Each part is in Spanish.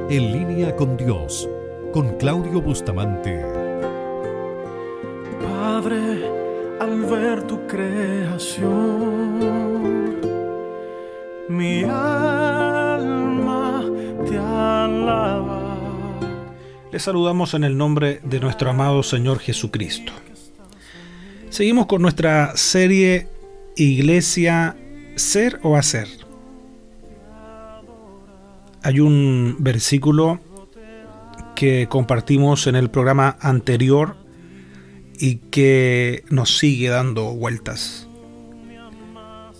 En línea con Dios, con Claudio Bustamante. Padre, al ver tu creación, mi alma te alaba. Les saludamos en el nombre de nuestro amado Señor Jesucristo. Seguimos con nuestra serie Iglesia, ¿ser o hacer? Hay un versículo que compartimos en el programa anterior y que nos sigue dando vueltas.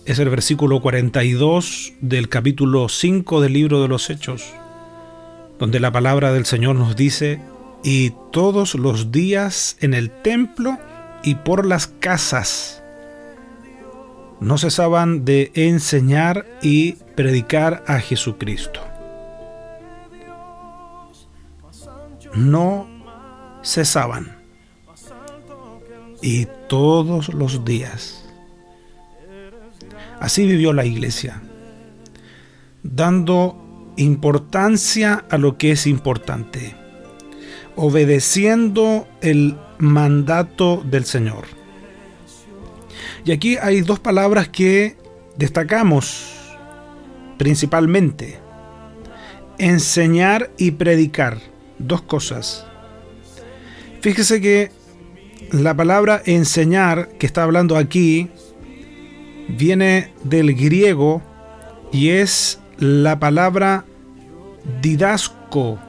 Es el versículo 42 del capítulo 5 del libro de los Hechos, donde la palabra del Señor nos dice: y todos los días en el templo y por las casas no cesaban de enseñar y predicar a Jesucristo. No cesaban. Y todos los días. Así vivió la iglesia, dando importancia a lo que es importante, obedeciendo el mandato del Señor. Y aquí hay dos palabras que destacamos principalmente: enseñar y predicar. Dos cosas. Fíjese que la palabra enseñar que está hablando aquí viene del griego y es la palabra didasco.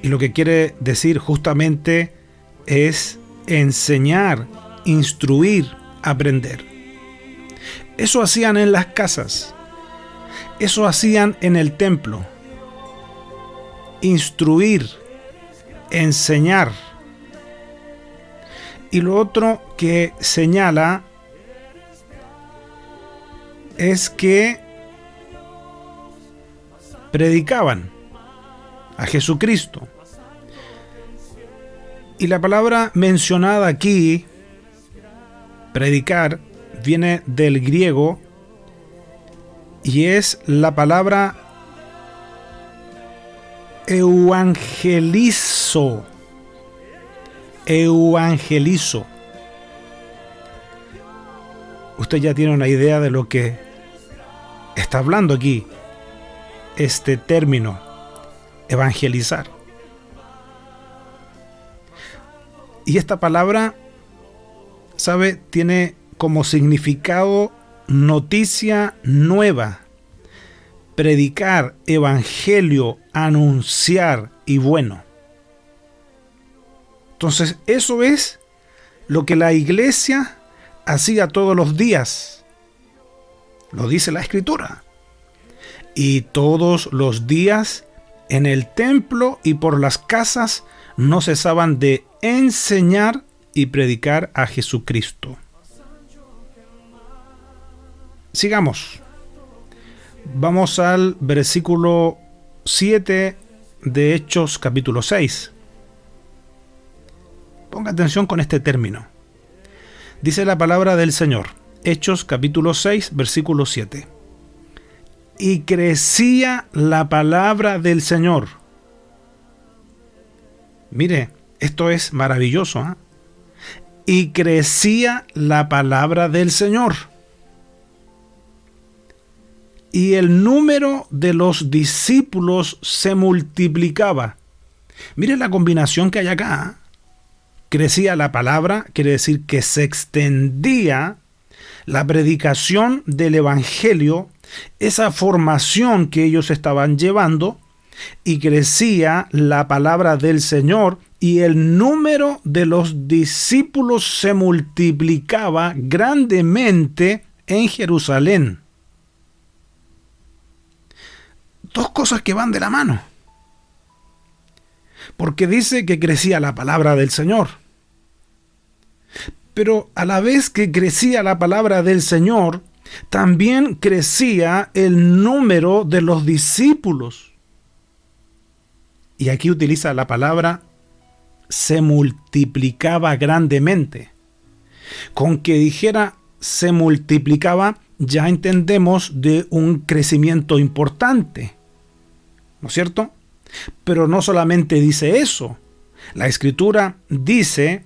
Y lo que quiere decir justamente es enseñar, instruir, aprender. Eso hacían en las casas. Eso hacían en el templo. Instruir, enseñar. Y lo otro que señala es que predicaban a Jesucristo. Y la palabra mencionada aquí, predicar, viene del griego y es la palabra euangelizo. Euangelizo. Usted ya tiene una idea de lo que está hablando aquí este término, evangelizar. Y esta palabra, ¿sabe?, tiene como significado noticia nueva. Predicar, evangelio, anunciar y bueno. Entonces, eso es lo que la iglesia hacía todos los días. Lo dice la Escritura. Y todos los días en el templo y por las casas no cesaban de enseñar y predicar a Jesucristo. Sigamos. Vamos al versículo 7 de Hechos capítulo 6. Ponga atención con este término. Dice la palabra del Señor, Hechos capítulo 6, versículo 7. Y crecía la palabra del Señor. Mire, esto es maravilloso, ¿eh? Y crecía la palabra del Señor. Y el número de los discípulos se multiplicaba. Mire la combinación que hay acá. Crecía la palabra, quiere decir que se extendía la predicación del evangelio, esa formación que ellos estaban llevando, y crecía la palabra del Señor, y el número de los discípulos se multiplicaba grandemente en Jerusalén. Dos cosas que van de la mano. Porque dice que crecía la palabra del Señor. Pero a la vez que crecía la palabra del Señor, también crecía el número de los discípulos. Y aquí utiliza la palabra se multiplicaba grandemente. Con que dijera se multiplicaba, ya entendemos de un crecimiento importante. ¿no es cierto? Pero no solamente dice eso. La Escritura dice: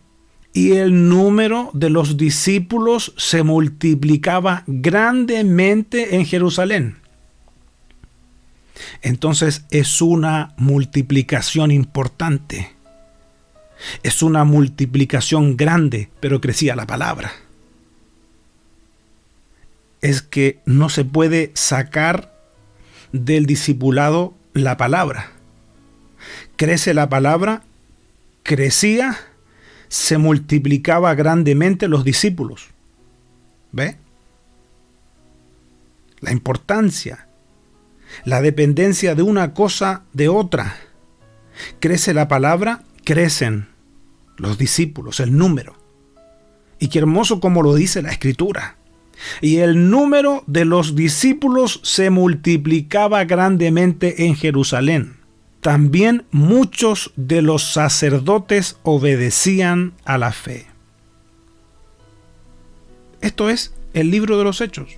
y el número de los discípulos se multiplicaba grandemente en Jerusalén. Entonces es una multiplicación importante. Es una multiplicación grande, pero crecía la palabra. Es que no se puede sacar del discipulado la palabra. Crece la palabra, crecía, se multiplicaba grandemente los discípulos. ¿Ve? La importancia, la dependencia de una cosa de otra. Crece la palabra, crecen los discípulos, el número. Y qué hermoso como lo dice la Escritura. Y el número de los discípulos se multiplicaba grandemente en Jerusalén. También muchos de los sacerdotes obedecían a la fe. Esto es el libro de los Hechos.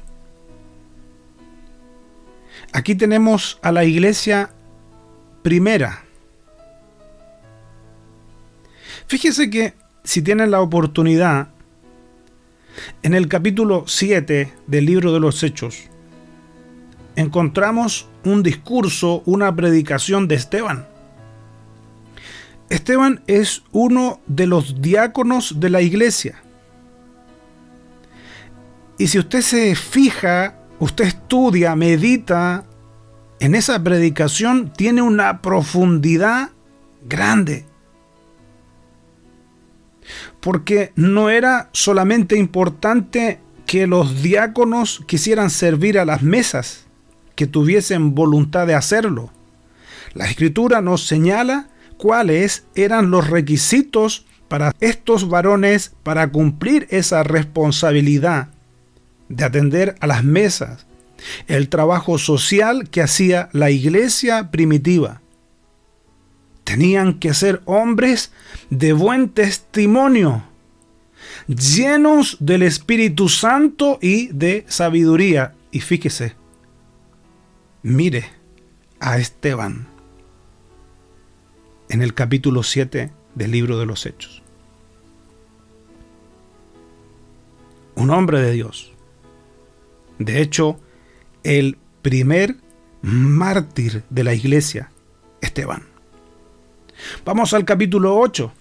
Aquí tenemos a la iglesia primera. Fíjese que si tienen la oportunidad, en el capítulo 7 del libro de los Hechos, encontramos un discurso, una predicación de Esteban. Esteban es uno de los diáconos de la iglesia. Y si usted se fija, usted estudia, medita en esa predicación, tiene una profundidad grande. Porque no era solamente importante que los diáconos quisieran servir a las mesas, que tuviesen voluntad de hacerlo. La Escritura nos señala cuáles eran los requisitos para estos varones para cumplir esa responsabilidad de atender a las mesas, el trabajo social que hacía la iglesia primitiva. Tenían que ser hombres de buen testimonio, llenos del Espíritu Santo y de sabiduría. Y fíjese, mire a Esteban en el capítulo 7 del libro de los Hechos. Un hombre de Dios. De hecho, el primer mártir de la iglesia, Esteban. Vamos al capítulo 8.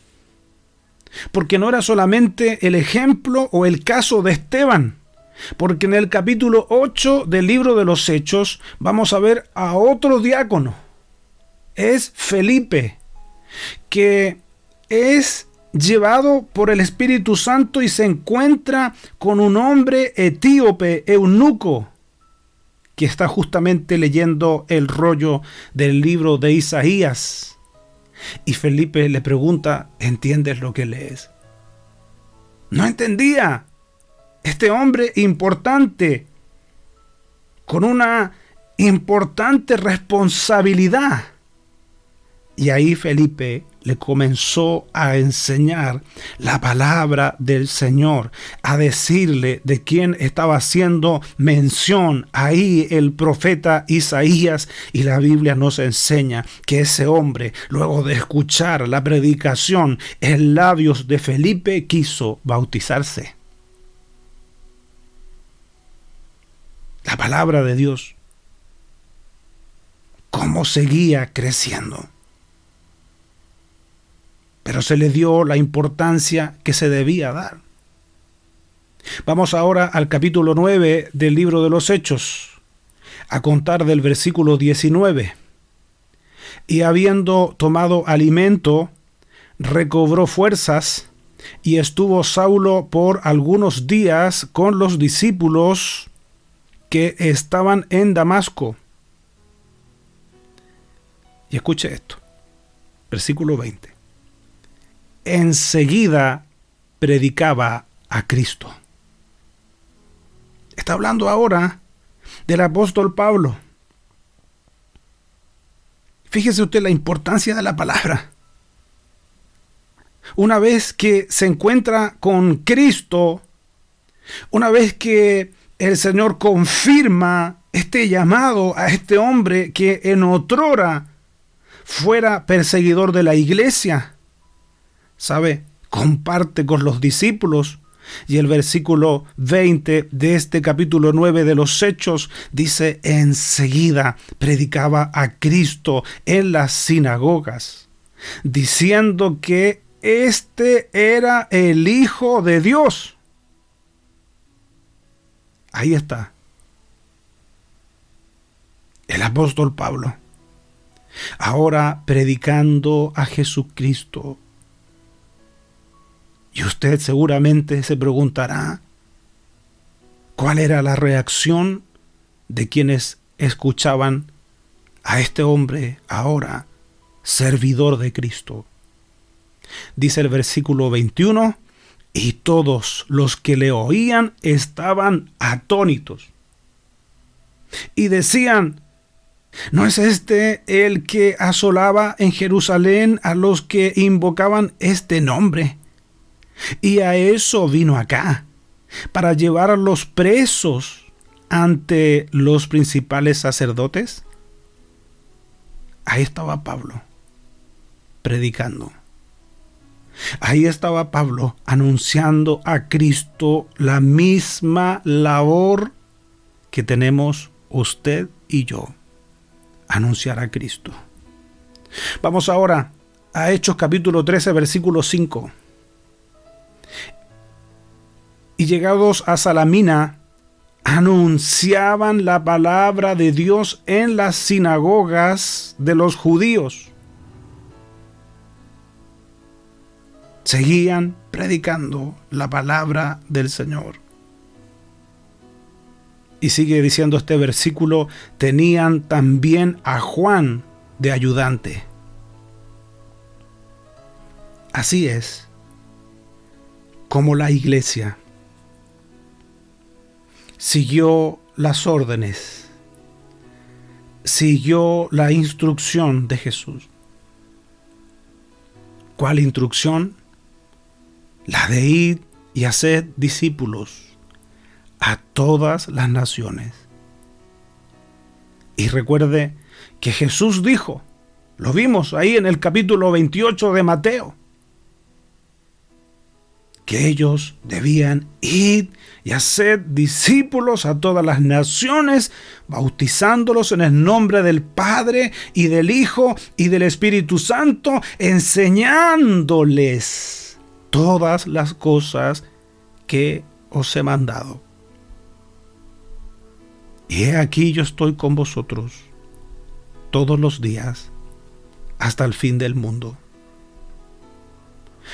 Porque no era solamente el ejemplo o el caso de Esteban. Porque en el capítulo 8 del libro de los Hechos vamos a ver a otro diácono. Es Felipe, que es llevado por el Espíritu Santo y se encuentra con un hombre etíope, eunuco, que está justamente leyendo el rollo del libro de Isaías. Y Felipe le pregunta: ¿entiendes lo que lees? No entendía. Este hombre importante, con una importante responsabilidad. Y ahí Felipe le comenzó a enseñar la palabra del Señor, a decirle de quién estaba haciendo mención ahí el profeta Isaías. Y la Biblia nos enseña que ese hombre, luego de escuchar la predicación en labios de Felipe, quiso bautizarse. La palabra de Dios, cómo seguía creciendo. Pero se le dio la importancia que se debía dar. Vamos ahora al capítulo 9 del libro de los Hechos, a contar del versículo 19. Y habiendo tomado alimento, recobró fuerzas, y estuvo Saulo por algunos días con los discípulos que estaban en Damasco. Y escuche esto, versículo 20. Enseguida predicaba a Cristo. Está hablando ahora del apóstol Pablo. Fíjese usted la importancia de la palabra. Una vez que se encuentra con Cristo, una vez que el Señor confirma este llamado a este hombre que en otrora fuera perseguidor de la iglesia. ¿Sabe? Comparte con los discípulos. Y el versículo 20 de este capítulo 9 de los Hechos dice: enseguida predicaba a Cristo en las sinagogas, diciendo que este era el Hijo de Dios. Ahí está el apóstol Pablo, ahora predicando a Jesucristo. Y usted seguramente se preguntará, ¿cuál era la reacción de quienes escuchaban a este hombre ahora servidor de Cristo? Dice el versículo 21, y todos los que le oían estaban atónitos. Y decían: ¿no es este el que asolaba en Jerusalén a los que invocaban este nombre? Y a eso vino acá, para llevar a los presos ante los principales sacerdotes. Ahí estaba Pablo, predicando. Ahí estaba Pablo, anunciando a Cristo, la misma labor que tenemos usted y yo, anunciar a Cristo. Vamos ahora a Hechos capítulo 13, versículo 5. Y llegados a Salamina, anunciaban la palabra de Dios en las sinagogas de los judíos. Seguían predicando la palabra del Señor. Y sigue diciendo este versículo: tenían también a Juan de ayudante. Así es como la iglesia siguió las órdenes, siguió la instrucción de Jesús. ¿Cuál instrucción? La de ir y hacer discípulos a todas las naciones. Y recuerde que Jesús dijo, lo vimos ahí en el capítulo 28 de Mateo, que ellos debían ir y hacer discípulos a todas las naciones, bautizándolos en el nombre del Padre y del Hijo y del Espíritu Santo, enseñándoles todas las cosas que os he mandado. Y he aquí yo estoy con vosotros todos los días hasta el fin del mundo.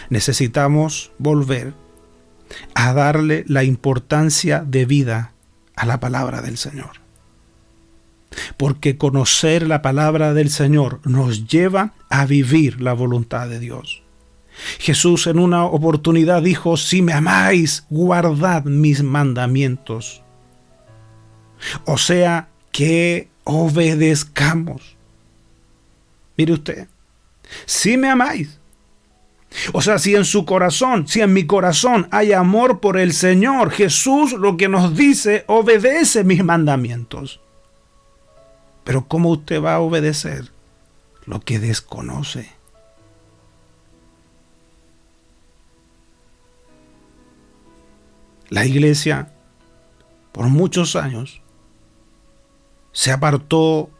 Necesitamos volver a darle la importancia de vida a la palabra del Señor. Porque conocer la palabra del Señor nos lleva a vivir la voluntad de Dios. Jesús en una oportunidad dijo: si me amáis, guardad mis mandamientos. O sea, que obedezcamos. Mire usted, si me amáis. O sea, si en su corazón, si en mi corazón hay amor por el Señor, Jesús lo que nos dice: obedece mis mandamientos. Pero ¿cómo usted va a obedecer lo que desconoce? La iglesia, por muchos años, se apartó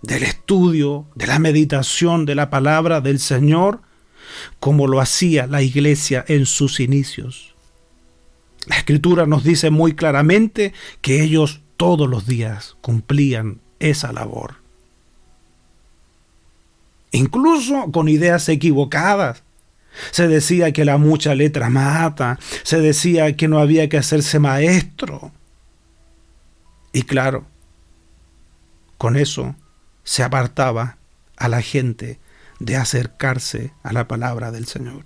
del estudio, de la meditación de la palabra del Señor, como lo hacía la iglesia en sus inicios. La Escritura nos dice muy claramente que ellos todos los días cumplían esa labor. Incluso con ideas equivocadas. Se decía que la mucha letra mata, se decía que no había que hacerse maestro. Y claro, con eso se apartaba a la gente de acercarse a la palabra del Señor.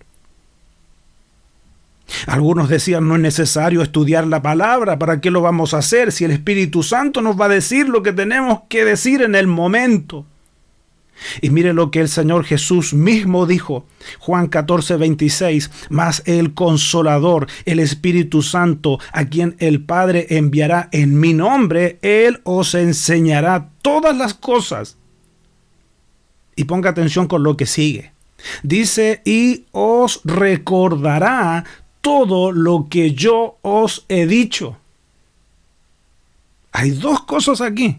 Algunos decían: no es necesario estudiar la palabra, ¿para qué lo vamos a hacer si el Espíritu Santo nos va a decir lo que tenemos que decir en el momento? Y mire lo que el Señor Jesús mismo dijo, Juan 14:26, mas el Consolador, el Espíritu Santo, a quien el Padre enviará en mi nombre, Él os enseñará todas las cosas. Y ponga atención con lo que sigue. Dice, y os recordará todo lo que yo os he dicho. Hay dos cosas aquí.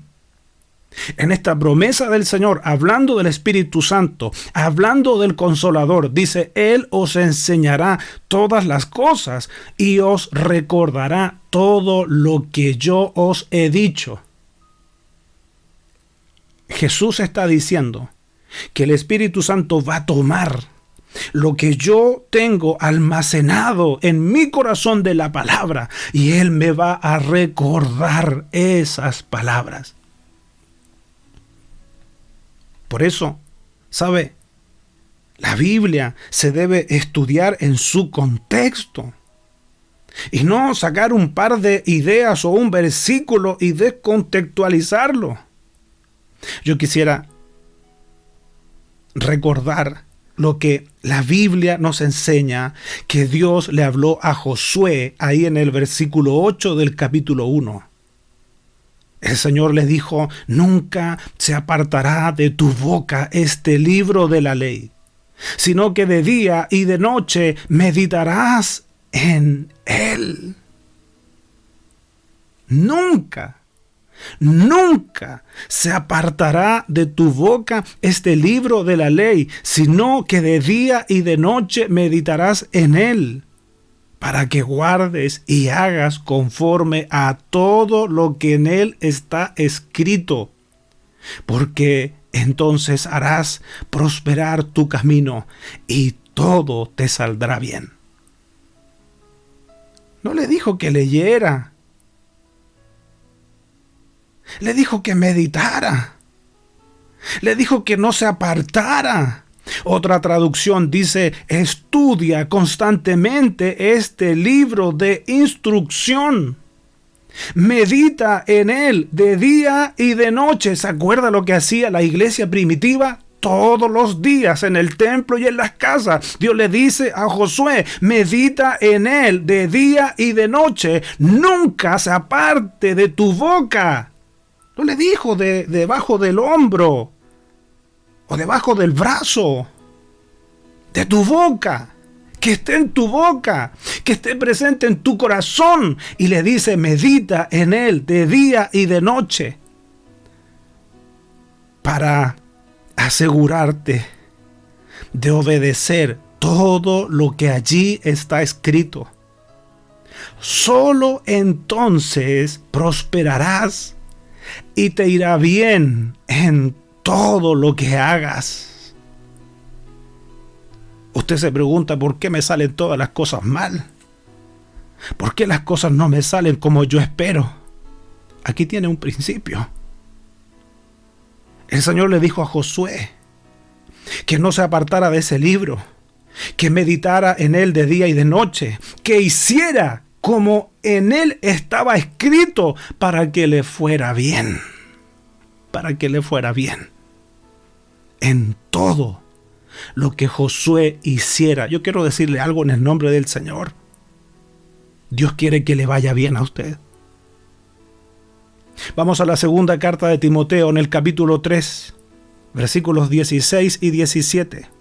En esta promesa del Señor, hablando del Espíritu Santo, hablando del Consolador, dice, Él os enseñará todas las cosas y os recordará todo lo que yo os he dicho. Jesús está diciendo que el Espíritu Santo va a tomar lo que yo tengo almacenado en mi corazón de la palabra y Él me va a recordar esas palabras. Por eso, ¿sabe? La Biblia se debe estudiar en su contexto y no sacar un par de ideas o un versículo y descontextualizarlo. Yo quisiera recordar lo que la Biblia nos enseña que Dios le habló a Josué ahí en el versículo 8 del capítulo 1. El Señor le dijo, nunca se apartará de tu boca este libro de la ley, sino que de día y de noche meditarás en él. Nunca se apartará de tu boca este libro de la ley, sino que de día y de noche meditarás en él, para que guardes y hagas conforme a todo lo que en él está escrito, porque entonces harás prosperar tu camino y todo te saldrá bien. No le dijo que leyera, le dijo que meditara, le dijo que no se apartara. Otra traducción dice, estudia constantemente este libro de instrucción. Medita en él de día y de noche. ¿Se acuerda lo que hacía la iglesia primitiva? Todos los días en el templo y en las casas. Dios le dice a Josué, medita en él de día y de noche. Nunca se aparte de tu boca. No le dijo debajo del hombro o debajo del brazo, de tu boca, que esté en tu boca, que esté presente en tu corazón. Y le dice, medita en él de día y de noche, para asegurarte de obedecer todo lo que allí está escrito. Solo entonces prosperarás y te irá bien en todo lo que hagas. Usted se pregunta, ¿por qué me salen todas las cosas mal? ¿Por qué las cosas no me salen como yo espero? Aquí tiene un principio. El Señor le dijo a Josué que no se apartara de ese libro, que meditara en él de día y de noche, que hiciera como en él estaba escrito para que le fuera bien. Para que le fuera bien. En todo lo que Josué hiciera. Yo quiero decirle algo en el nombre del Señor. Dios quiere que le vaya bien a usted. Vamos a la segunda carta de Timoteo en el capítulo 3, versículos 16 y 17.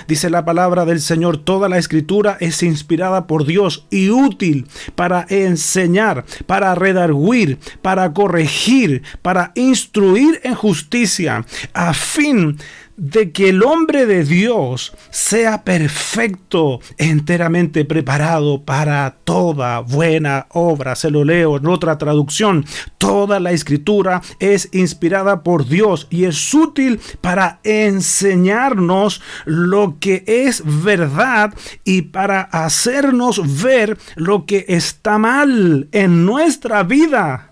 Dice la palabra del Señor, toda la escritura es inspirada por Dios y útil para enseñar, para redarguir, para corregir, para instruir en justicia, a fin de que el hombre de Dios sea perfecto, enteramente preparado para toda buena obra. Se lo leo en otra traducción. Toda la escritura es inspirada por Dios y es útil para enseñarnos lo que es verdad y para hacernos ver lo que está mal en nuestra vida.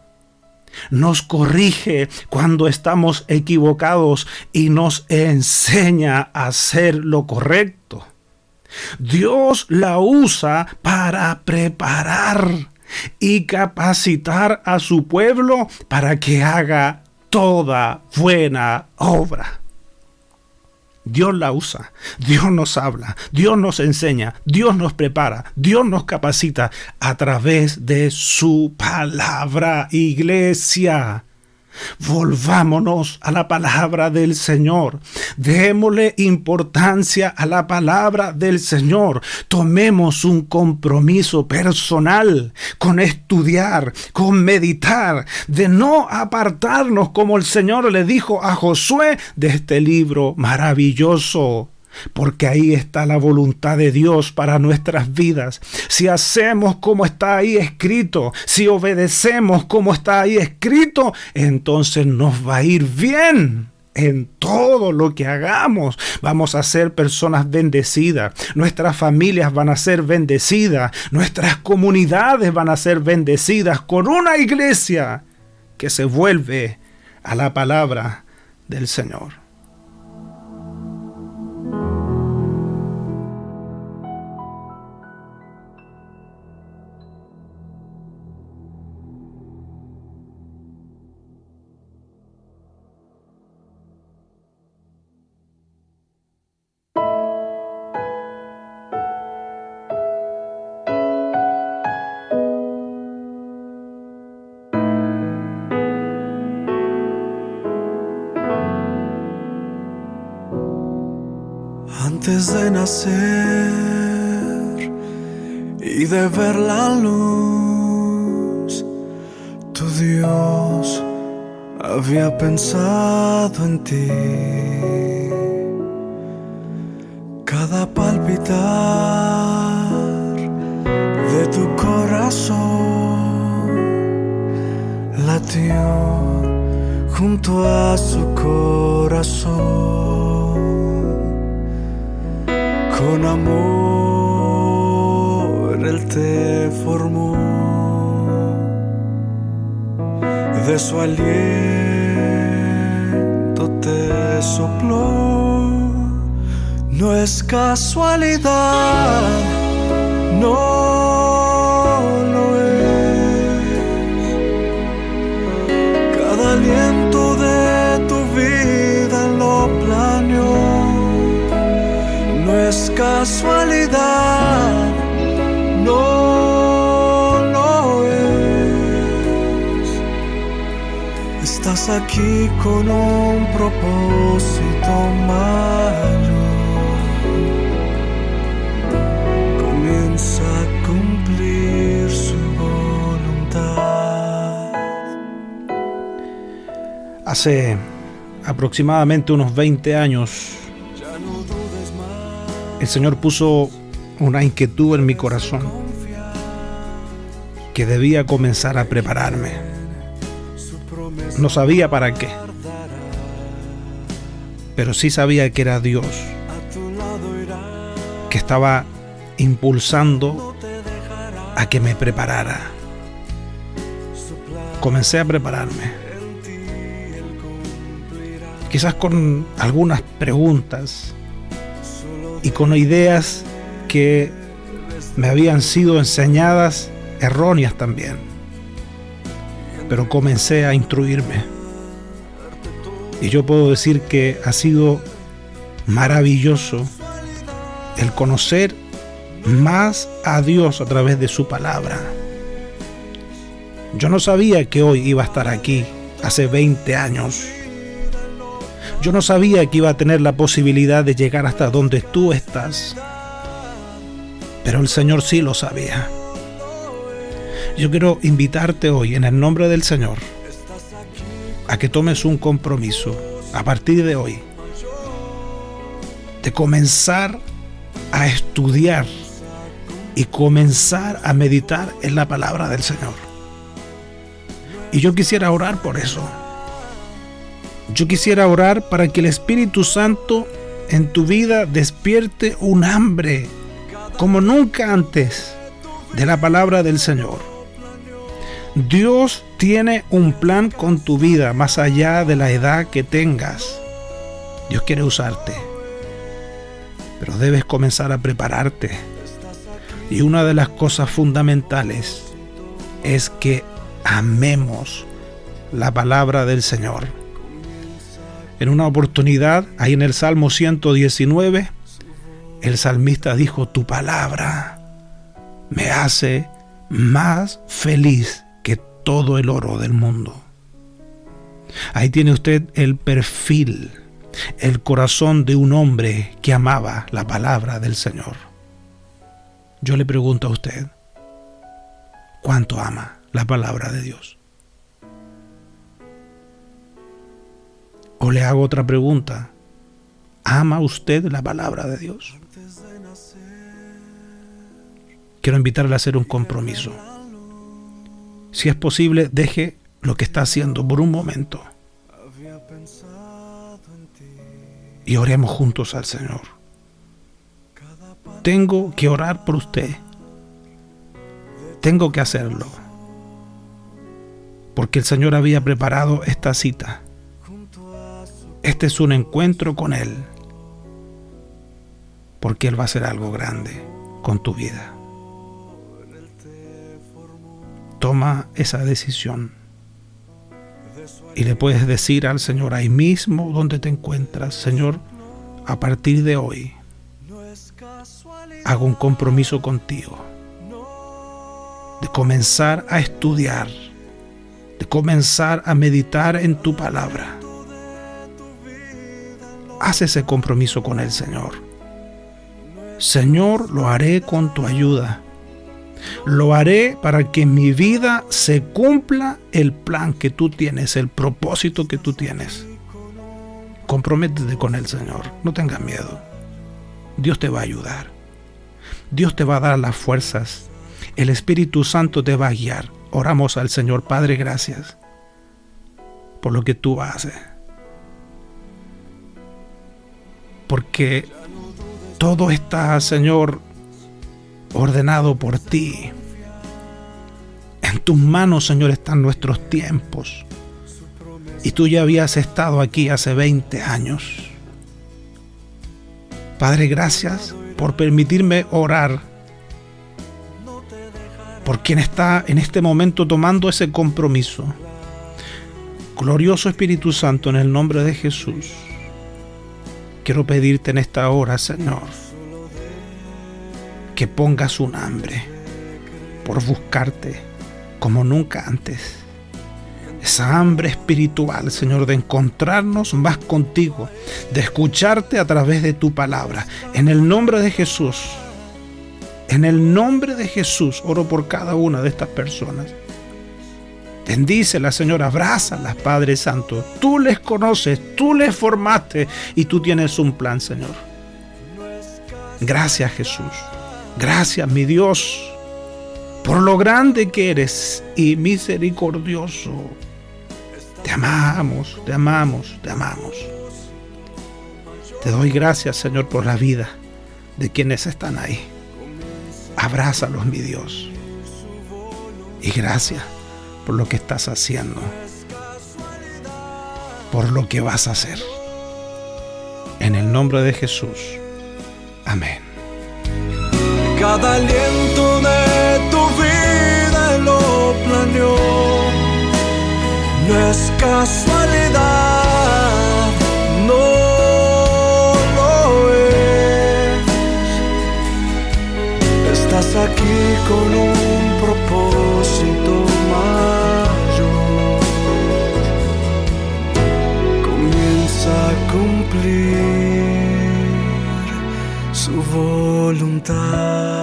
Nos corrige cuando estamos equivocados y nos enseña a hacer lo correcto. Dios la usa para preparar y capacitar a su pueblo para que haga toda buena obra. Dios la usa, Dios nos habla, Dios nos enseña, Dios nos prepara, Dios nos capacita a través de su palabra, iglesia. Volvámonos a la palabra del Señor. Démosle importancia a la palabra del Señor. Tomemos un compromiso personal con estudiar, con meditar, de no apartarnos, como el Señor le dijo a Josué, de este libro maravilloso. Porque ahí está la voluntad de Dios para nuestras vidas. Si hacemos como está ahí escrito, si obedecemos como está ahí escrito, entonces nos va a ir bien en todo lo que hagamos. Vamos a ser personas bendecidas. Nuestras familias van a ser bendecidas. Nuestras comunidades van a ser bendecidas con una iglesia que se vuelve a la palabra del Señor. Antes de nacer y de ver la luz, tu Dios había pensado en ti. Cada palpitar de tu corazón latió junto a su corazón. Con amor Él te formó, de su aliento te sopló. No es casualidad, no lo es. Cada aliento de tu vida lo planeó. No es casualidad, no lo es. Estás aquí con un propósito mayor. Comienza a cumplir su voluntad. Hace aproximadamente unos 20 años, el Señor puso una inquietud en mi corazón que debía comenzar a prepararme. No sabía para qué, pero sí sabía que era Dios que estaba impulsando a que me preparara. Comencé a prepararme, quizás con algunas preguntas y con ideas que me habían sido enseñadas erróneas también. Pero comencé a instruirme. Y yo puedo decir que ha sido maravilloso el conocer más a Dios a través de su palabra. Yo no sabía que hoy iba a estar aquí hace 20 años. Yo no sabía que iba a tener la posibilidad de llegar hasta donde tú estás, pero el Señor sí lo sabía. Yo quiero invitarte hoy en el nombre del Señor a que tomes un compromiso a partir de hoy de comenzar a estudiar y comenzar a meditar en la palabra del Señor. Y yo quisiera orar por eso. Yo quisiera orar para que el Espíritu Santo en tu vida despierte un hambre como nunca antes de la palabra del Señor. Dios tiene un plan con tu vida más allá de la edad que tengas. Dios quiere usarte, pero debes comenzar a prepararte. Y una de las cosas fundamentales es que amemos la palabra del Señor. En una oportunidad, ahí en el Salmo 119, el salmista dijo: tu palabra me hace más feliz que todo el oro del mundo. Ahí tiene usted el perfil, el corazón de un hombre que amaba la palabra del Señor. Yo le pregunto a usted, ¿cuánto ama la palabra de Dios? O le hago otra pregunta: ¿ama usted la palabra de Dios? Quiero invitarle a hacer un compromiso. Si es posible, deje lo que está haciendo por un momento y oremos juntos al Señor. Tengo que orar por usted. Tengo que hacerlo, porque el Señor había preparado esta cita. Este es un encuentro con Él, porque Él va a hacer algo grande con tu vida. Toma esa decisión y le puedes decir al Señor ahí mismo donde te encuentras: Señor, a partir de hoy hago un compromiso contigo de comenzar a estudiar, de comenzar a meditar en tu palabra. Haz ese compromiso con el Señor. Señor, lo haré con tu ayuda. Lo haré para que en mi vida se cumpla el plan que tú tienes, el propósito que tú tienes. Comprométete con el Señor. No tengas miedo. Dios te va a ayudar. Dios te va a dar las fuerzas. El Espíritu Santo te va a guiar. Oramos al Señor. Padre, gracias por lo que tú haces. Porque todo está, Señor, ordenado por ti. En tus manos, Señor, están nuestros tiempos. Y tú ya habías estado aquí hace 20 años. Padre, gracias por permitirme orar por quien está en este momento tomando ese compromiso. Glorioso Espíritu Santo, en el nombre de Jesús, quiero pedirte en esta hora, Señor, que pongas un hambre por buscarte como nunca antes. Esa hambre espiritual, Señor, de encontrarnos más contigo, de escucharte a través de tu palabra. En el nombre de Jesús, en el nombre de Jesús, oro por cada una de estas personas. Bendícelas, Señor, abrázalas, Padre Santo. Tú les conoces, tú les formaste y tú tienes un plan, Señor. Gracias, Jesús. Gracias, mi Dios, por lo grande que eres y misericordioso. Te amamos, te amamos, te amamos. Te doy gracias, Señor, por la vida de quienes están ahí. Abrázalos, mi Dios. Y gracias por lo que estás haciendo, por lo que vas a hacer. En el nombre de Jesús. Amén. Cada aliento de tu vida lo planeó. No es casualidad, no lo es. Estás aquí con un propósito mayor. Comienza a cumplir su voluntad.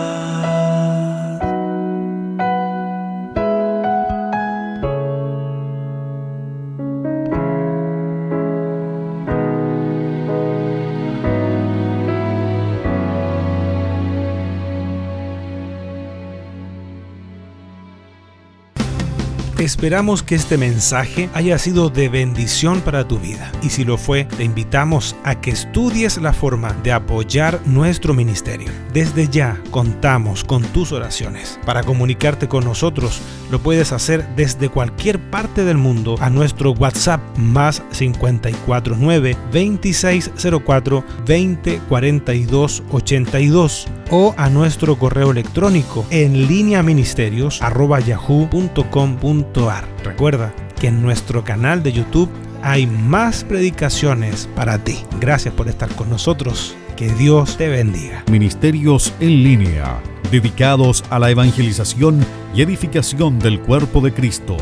Esperamos que este mensaje haya sido de bendición para tu vida. Y si lo fue, te invitamos a que estudies la forma de apoyar nuestro ministerio. Desde ya contamos con tus oraciones. Para comunicarte con nosotros, lo puedes hacer desde cualquier parte del mundo a nuestro WhatsApp más 549-2604-2042-82 o a nuestro correo electrónico en lineaministerios@yahoo.com.ar. Recuerda que en nuestro canal de YouTube hay más predicaciones para ti. Gracias por estar con nosotros. Que Dios te bendiga. Ministerios en línea, dedicados a la evangelización y edificación del cuerpo de Cristo.